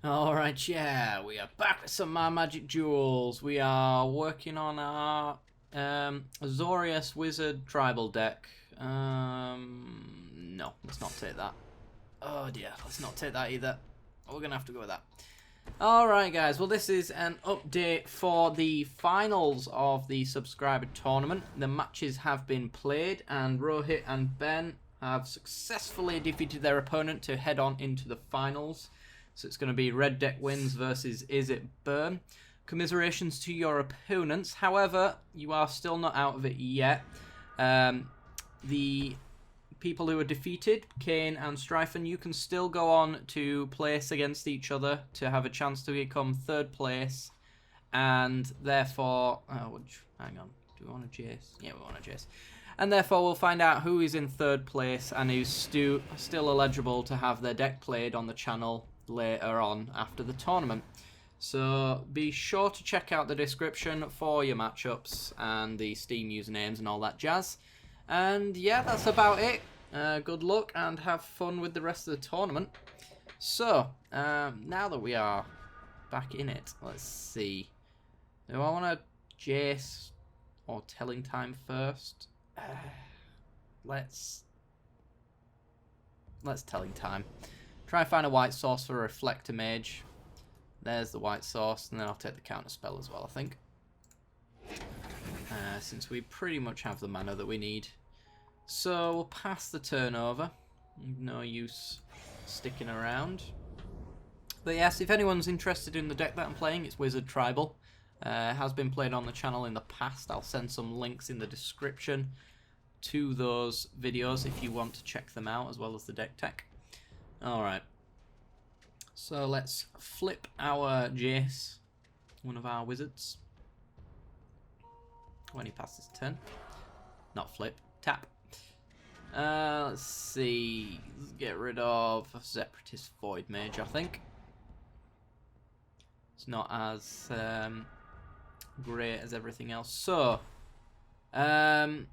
Alright, yeah, we are back with some more Magic Duels. We are working on our Azorius Wizard Tribal deck. No, let's not take that. Oh dear, let's not take that either. We're going to have to go with that. Alright guys, well this is an update for the finals of the subscriber tournament. The matches have been played and Rohit and Ben have successfully defeated their opponent to head on into the finals. So it's going to be Red Deck wins versus Izzet Burn. Commiserations to your opponents. However, you are still not out of it yet. The people who are defeated, Kane and Streifen, you can still go on to place against each other to have a chance to become third place. And therefore, hang on, do we want a Jace? Yeah, we want a Jace. And therefore we'll find out who is in third place and who's still eligible to have their deck played on the channel later on after the tournament. So be sure to check out the description for your matchups and the Steam usernames and all that jazz. And yeah, that's about it. Good luck and have fun with the rest of the tournament. So now that we are back in it, let's see. Do I want to Jace or Telling Time first? Let's Telling Time. Try and find a white source for a Reflector Mage. There's the white source, and then I'll take the counter spell as well, I think. Since we pretty much have the mana that we need. So we'll pass the turn over. No use sticking around. But yes, if anyone's interested in the deck that I'm playing, it's Wizard Tribal. It has been played on the channel in the past. I'll send some links in the description to those videos if you want to check them out, as well as the deck tech. Alright, so let's flip our Jace, one of our wizards, when he passes turn. Not flip, tap. Let's see, let's get rid of Separatist Void Mage, I think. It's not as great as everything else. So, I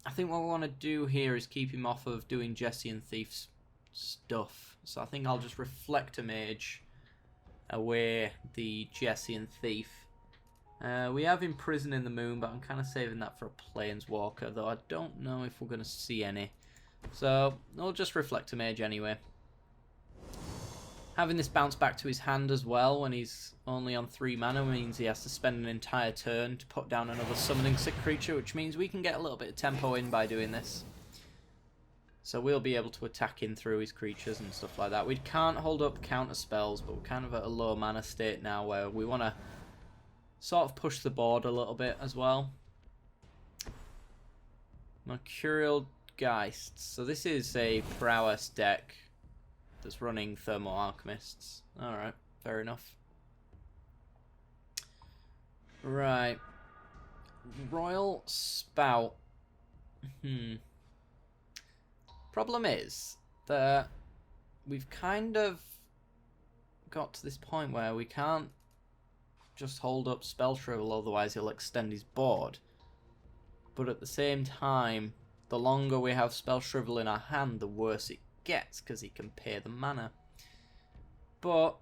think what we want to do here is keep him off of doing Jesse and Thief's stuff. So I think I'll just Reflector Mage away the Jesse and Thief. We have Imprison in the Moon, but I'm kind of saving that for a Planeswalker, though I don't know if we're going to see any. So I'll just Reflector Mage anyway. Having this bounce back to his hand as well when he's only on 3 mana means he has to spend an entire turn to put down another summoning sick creature, which means we can get a little bit of tempo in by doing this. So we'll be able to attack in through his creatures and stuff like that. We can't hold up counter spells, but we're kind of at a low mana state now where we want to sort of push the board a little bit as well. Mercurial Geist. So this is a prowess deck that's running Thermal Alchemists. Alright, fair enough. Right. Royal Spout. Problem is that we've kind of got to this point where we can't just hold up Spell Shrivel, otherwise he'll extend his board. But at the same time, the longer we have Spell Shrivel in our hand, the worse it gets, because he can pay the mana. But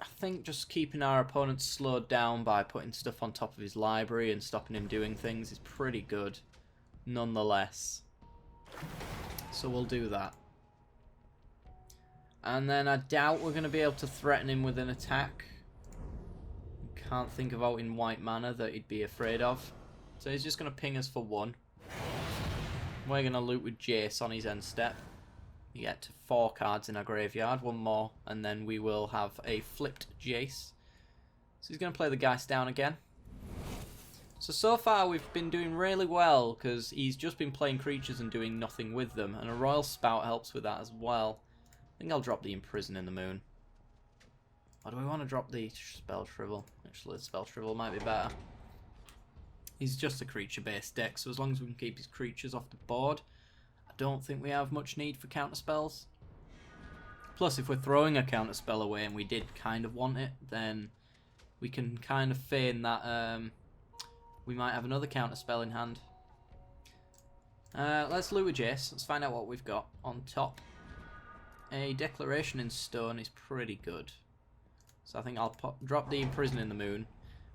I think just keeping our opponent slowed down by putting stuff on top of his library and stopping him doing things is pretty good, nonetheless. So we'll do that. And then I doubt we're going to be able to threaten him with an attack. Can't think of out in white mana that he'd be afraid of. So he's just going to ping us for 1. We're going to loot with Jace on his end step. We get to 4 cards in our graveyard, 1 more, and then we will have a flipped Jace. So he's going to play the Geist down again. So far we've been doing really well, because he's just been playing creatures and doing nothing with them, and a Royal Spout helps with that as well. I think I'll drop the Imprison in the Moon. Or do we want to drop the Spell Shrivel? Actually, the Spell Shrivel might be better. He's just a creature-based deck, so as long as we can keep his creatures off the board, I don't think we have much need for counterspells. Plus, if we're throwing a counterspell away and we did kind of want it, then we can kind of feign that we might have another counterspell in hand. Let's loot with Jace. Let's find out what we've got on top. A Declaration in Stone is pretty good. So I think I'll drop the Imprison in the Moon.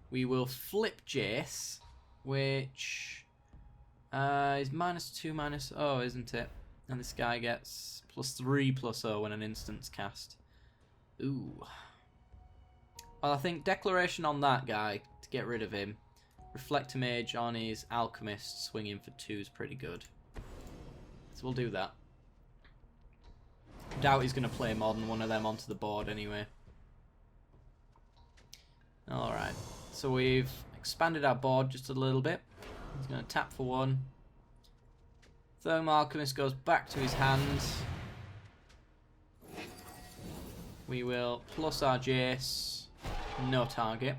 We will flip Jace, which is -2/-0, isn't it? And this guy gets +3/+0 when an instant's cast. Ooh. Well, I think Declaration on that guy to get rid of him. Reflector Mage on his Alchemist swinging for 2 is pretty good. So we'll do that. Doubt he's going to play more than one of them onto the board anyway. Alright, so we've expanded our board just a little bit. He's going to tap for 1. Thermal Alchemist goes back to his hand. We will plus our Jace, no target.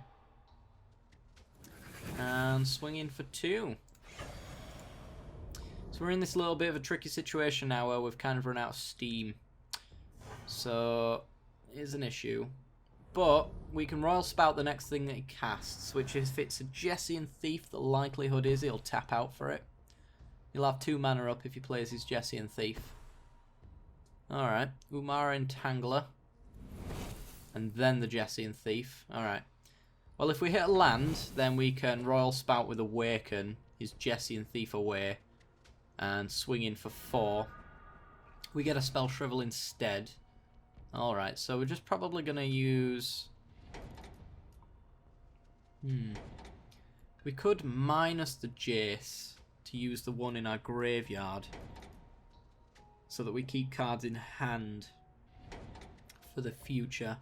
And swing in for 2. So we're in this little bit of a tricky situation now where we've kind of run out of steam. So, it is an issue. But we can Royal Spout the next thing that he casts, which is if it's a Jessian Thief, the likelihood is he'll tap out for it. He'll have 2 mana up if he plays his Jessian Thief. Alright, Umara Entangler. And then the Jessian Thief. Alright. Well, if we hit a land, then we can Royal Spout with Awaken his Jessian Thief away and swing in for 4. We get a Spell Shrivel instead. Alright, so we're just probably going to use... We could minus the Jace to use the one in our graveyard so that we keep cards in hand for the future.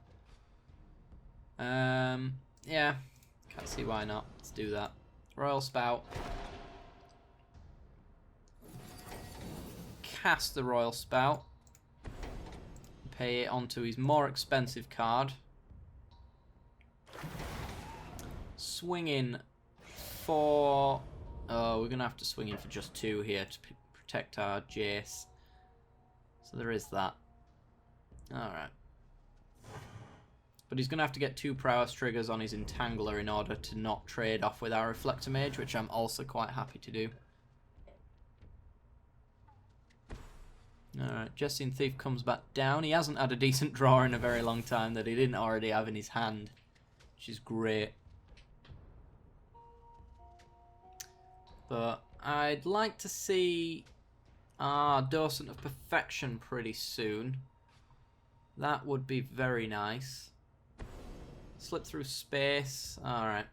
Yeah, can't see why not. Let's do that. Royal Spout. Cast the Royal Spout. Pay it onto his more expensive card. Swing in for... Oh, we're going to have to swing in for just 2 here to protect our Jace. So there is that. Alright. But he's going to have to get 2 prowess triggers on his Entangler in order to not trade off with our Reflector Mage, which I'm also quite happy to do. Alright, Jessian Thief comes back down. He hasn't had a decent draw in a very long time that he didn't already have in his hand, which is great. But I'd like to see our Docent of Perfection pretty soon. That would be very nice. Slip through space. Alright.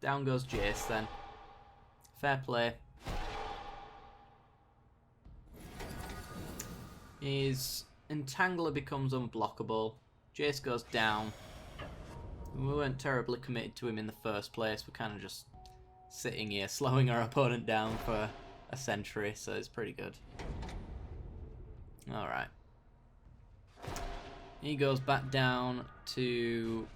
Down goes Jace then. Fair play. His Entangler becomes unblockable. Jace goes down. We weren't terribly committed to him in the first place. We're kind of just sitting here slowing our opponent down for a century, so it's pretty good. Alright. He goes back down to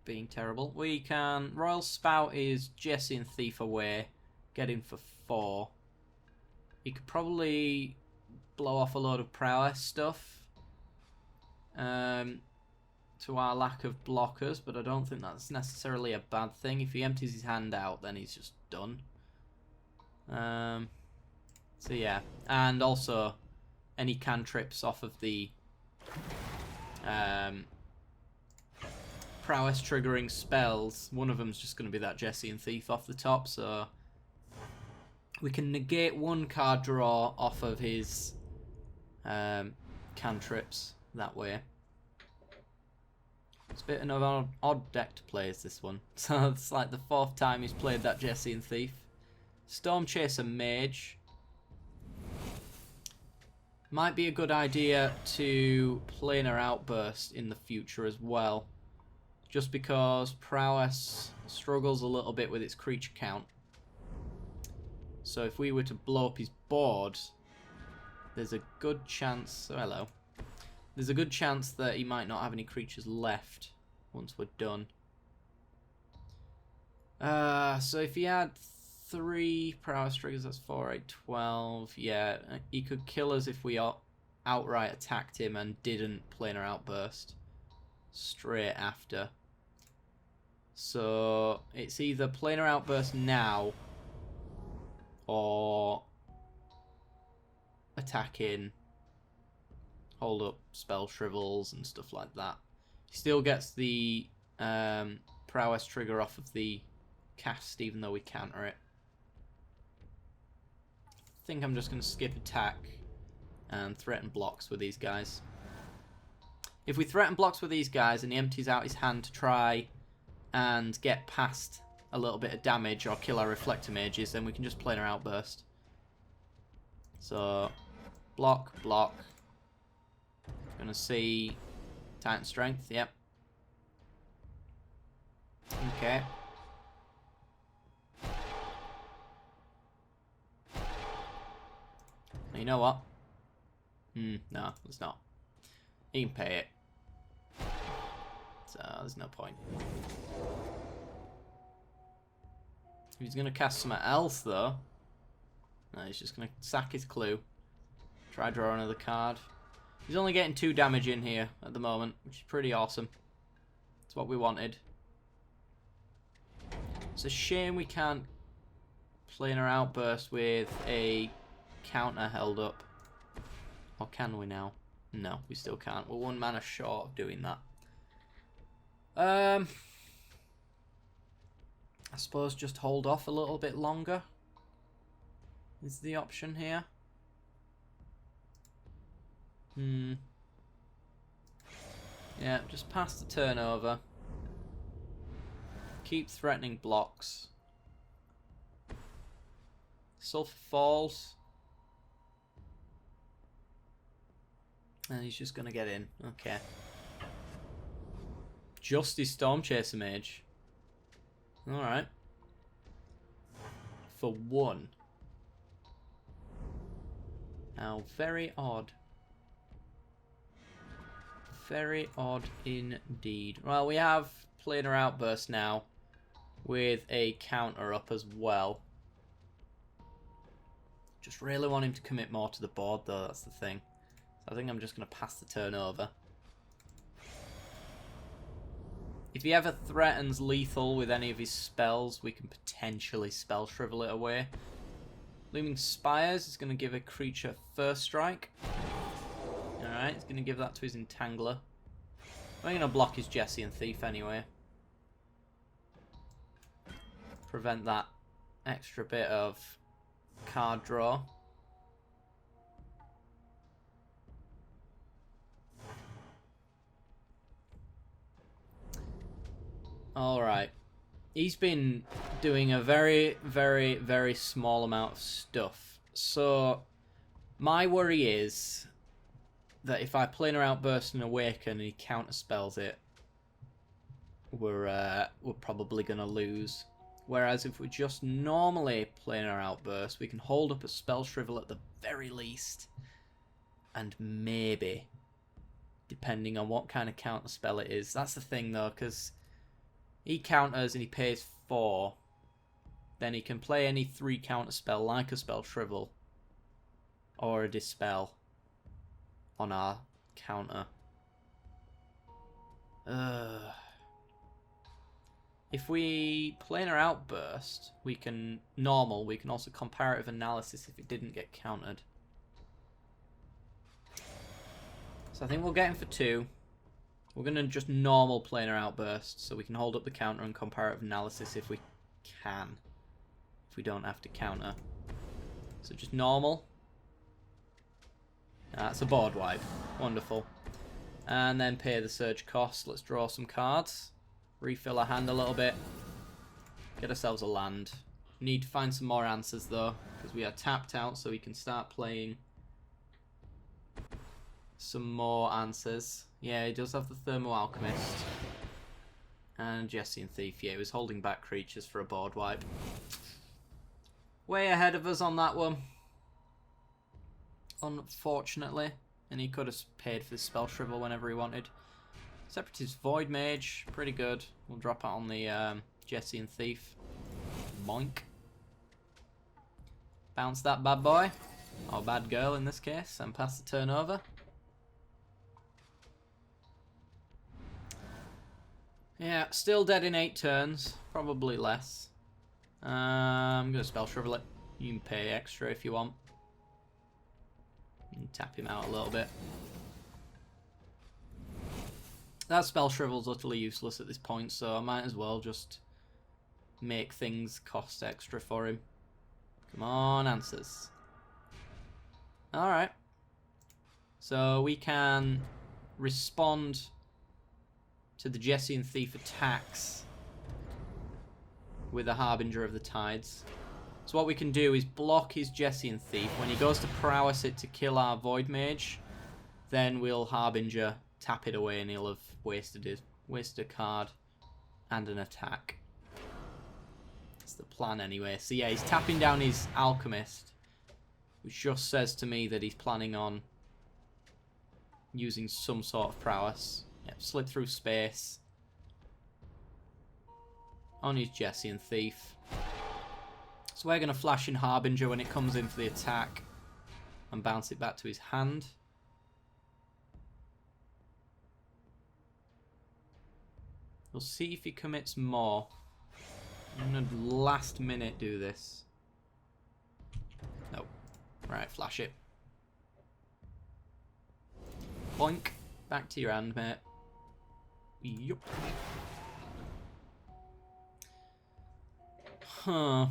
being terrible. We can Royal Spout his Jessian Thief away, get him for 4. He could probably blow off a load of prowess stuff to our lack of blockers, but I don't think that's necessarily a bad thing. If he empties his hand out, then he's just done. So yeah, and also any cantrips off of the prowess triggering spells, one of them's just going to be that Jessian Thief off the top, so we can negate 1 card draw off of his cantrips that way. It's a bit of an odd deck to play is this one. So it's like the 4th time he's played that Jessian Thief. Storm Chaser Mage. Might be a good idea to Planar Outburst in the future as well. Just because Prowess struggles a little bit with its creature count. So if we were to blow up his board, there's a good chance... Oh, hello. There's a good chance that he might not have any creatures left once we're done. So if he had 3 prowess triggers, that's 4, 8, 12. Yeah, he could kill us if we outright attacked him and didn't Planar Outburst straight after. So it's either Planar Outburst now or attack in, hold up spell shrivels and stuff like that. He still gets the prowess trigger off of the cast, even though we counter it. I think I'm just going to skip attack and threaten blocks with these guys. If we threaten blocks with these guys and he empties out his hand to try and get past a little bit of damage or kill our reflector mages, then we can just play our outburst. So, block, block. Gonna see Titan Strength, yep. Okay. You know what? No, let's not. He can pay it. So, there's no point. If he's going to cast something else, though... No, he's just going to sack his clue. Try draw another card. He's only getting 2 damage in here at the moment, which is pretty awesome. It's what we wanted. It's a shame we can't play in our outburst with a counter held up. Or can we now? No, we still can't. We're 1 mana short of doing that. I suppose just hold off a little bit longer is the option here. Yeah, just pass the turn over. Keep threatening blocks. Sulphur falls. And he's just going to get in. Okay. Just his Stormchaser Mage. Alright. For 1. Now, very odd. Very odd indeed. Well, we have Planar Outburst now with a counter up as well. Just really want him to commit more to the board, though. That's the thing. So I think I'm just going to pass the turn over. If he ever threatens lethal with any of his spells, we can potentially spell shrivel it away. Looming Spires is going to give a creature first strike. Alright, he's going to give that to his Entangler. We're going to block his Jesse and Thief anyway. Prevent that extra bit of card draw. Alright. He's been doing a very, very, very small amount of stuff. So, my worry is that if I Planar Outburst and Awaken and he counterspells it, we're probably going to lose. Whereas if we just normally Planar Outburst, we can hold up a Spell Shrivel at the very least. And maybe, depending on what kind of counterspell it is. That's the thing though, because he counters and he pays 4. Then he can play any 3 counterspell like a Spell Shrivel or a Dispel on our counter. If we Planar Outburst, we can also Comparative Analysis if it didn't get countered. So I think we'll get him for 2. We're going to just normal Planar Outburst so we can hold up the counter and Comparative Analysis if we can. If we don't have to counter. So just normal. That's a board wipe. Wonderful. And then pay the surge cost. Let's draw some cards. Refill our hand a little bit. Get ourselves a land. Need to find some more answers though, because we are tapped out, so we can start playing some more answers. Yeah, he does have the Thermo Alchemist. And Jesse and Thief. Yeah, he was holding back creatures for a board wipe. Way ahead of us on that one. Unfortunately. And he could have paid for the Spell Shrivel whenever he wanted. Separatist Void Mage. Pretty good. We'll drop it on the Jesse and Thief. Boink. Bounce that bad boy. Or bad girl in this case. And pass the turn over. Yeah, still dead in 8 turns. Probably less. I'm going to Spell Shrivel it. You can pay extra if you want. And tap him out a little bit. That spell shrivel's utterly useless at this point, so I might as well just make things cost extra for him. Come on, answers. Alright. So we can respond to the Jessian Thief attacks with a Harbinger of the Tides. So what we can do is block his Jessian Thief. When he goes to prowess it to kill our Void Mage, then we'll Harbinger, tap it away, and he'll have wasted a card and an attack. That's the plan anyway. So yeah, he's tapping down his Alchemist, which just says to me that he's planning on using some sort of prowess. Yep, slid through space on his Jessian Thief. So we're going to flash in Harbinger when it comes in for the attack and bounce it back to his hand. We'll see if he commits more. I'm going to last minute do this. Nope. Right, flash it. Boink. Back to your hand, mate. Yup. Huh.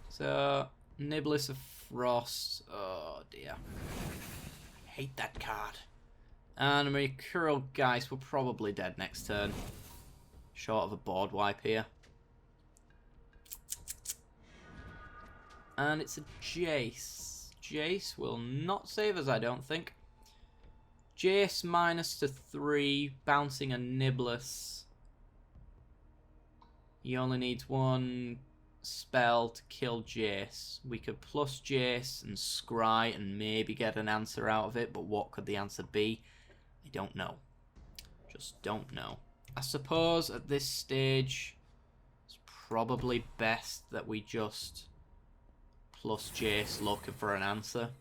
So, Niblis of Frost. Oh dear. I hate that card. And a Mercurial Geist, we're probably dead next turn. Short of a board wipe here. And it's a Jace. Jace will not save us, I don't think. Jace -3, bouncing a Niblis. He only needs one spell to kill Jace. We could plus Jace and scry and maybe get an answer out of it, but what could the answer be? I don't know. Just don't know. I suppose at this stage it's probably best that we just plus Jace looking for an answer.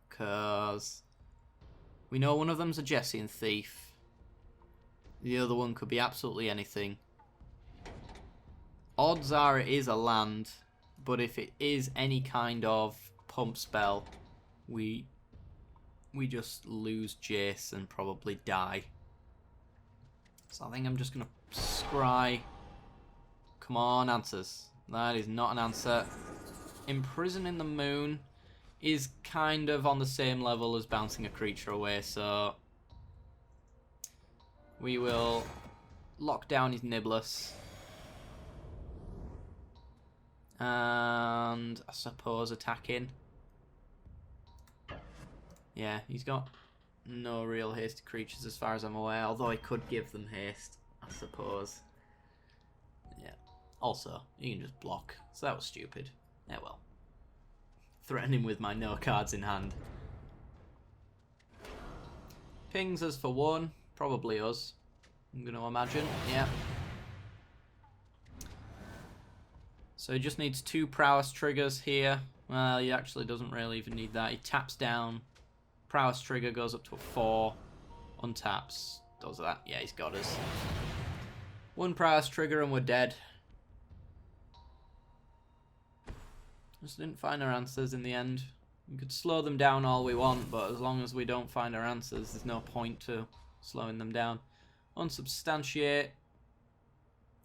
Because we know one of them's a Jessian Thief. The other one could be absolutely anything. Odds are it is a land, but if it is any kind of pump spell, we just lose Jace and probably die. So I think I'm just going to scry. Come on, answers. That is not an answer. Imprisoning the Moon is kind of on the same level as bouncing a creature away, so we will lock down his Niblis. And I suppose attacking. Yeah, he's got no real hasty creatures as far as I'm aware, although he could give them haste, I suppose. Yeah. Also, you can just block, so that was stupid. Yeah, well. Threatening with my no cards in hand. Pings us for 1, probably us, I'm going to imagine, yeah. So he just needs 2 prowess triggers here. Well, he actually doesn't really even need that. He taps down. Prowess trigger goes up to a 4. Untaps. Does that. Yeah, he's got us. 1 prowess trigger and we're dead. Just didn't find our answers in the end. We could slow them down all we want, but as long as we don't find our answers, there's no point to slowing them down. Unsubstantiate.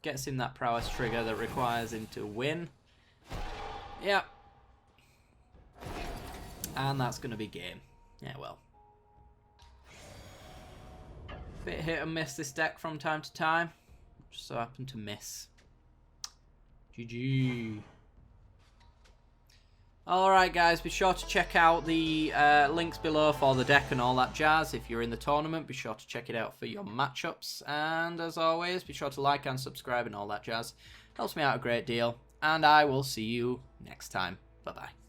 Gets him that prowess trigger that requires him to win. Yeah. And that's going to be game. Yeah, well. Bit hit and miss this deck from time to time. Just so happened to miss. GG. Alright guys, be sure to check out the links below for the deck and all that jazz. If you're in the tournament, be sure to check it out for your matchups. And as always, be sure to like and subscribe and all that jazz. Helps me out a great deal. And I will see you next time. Bye-bye.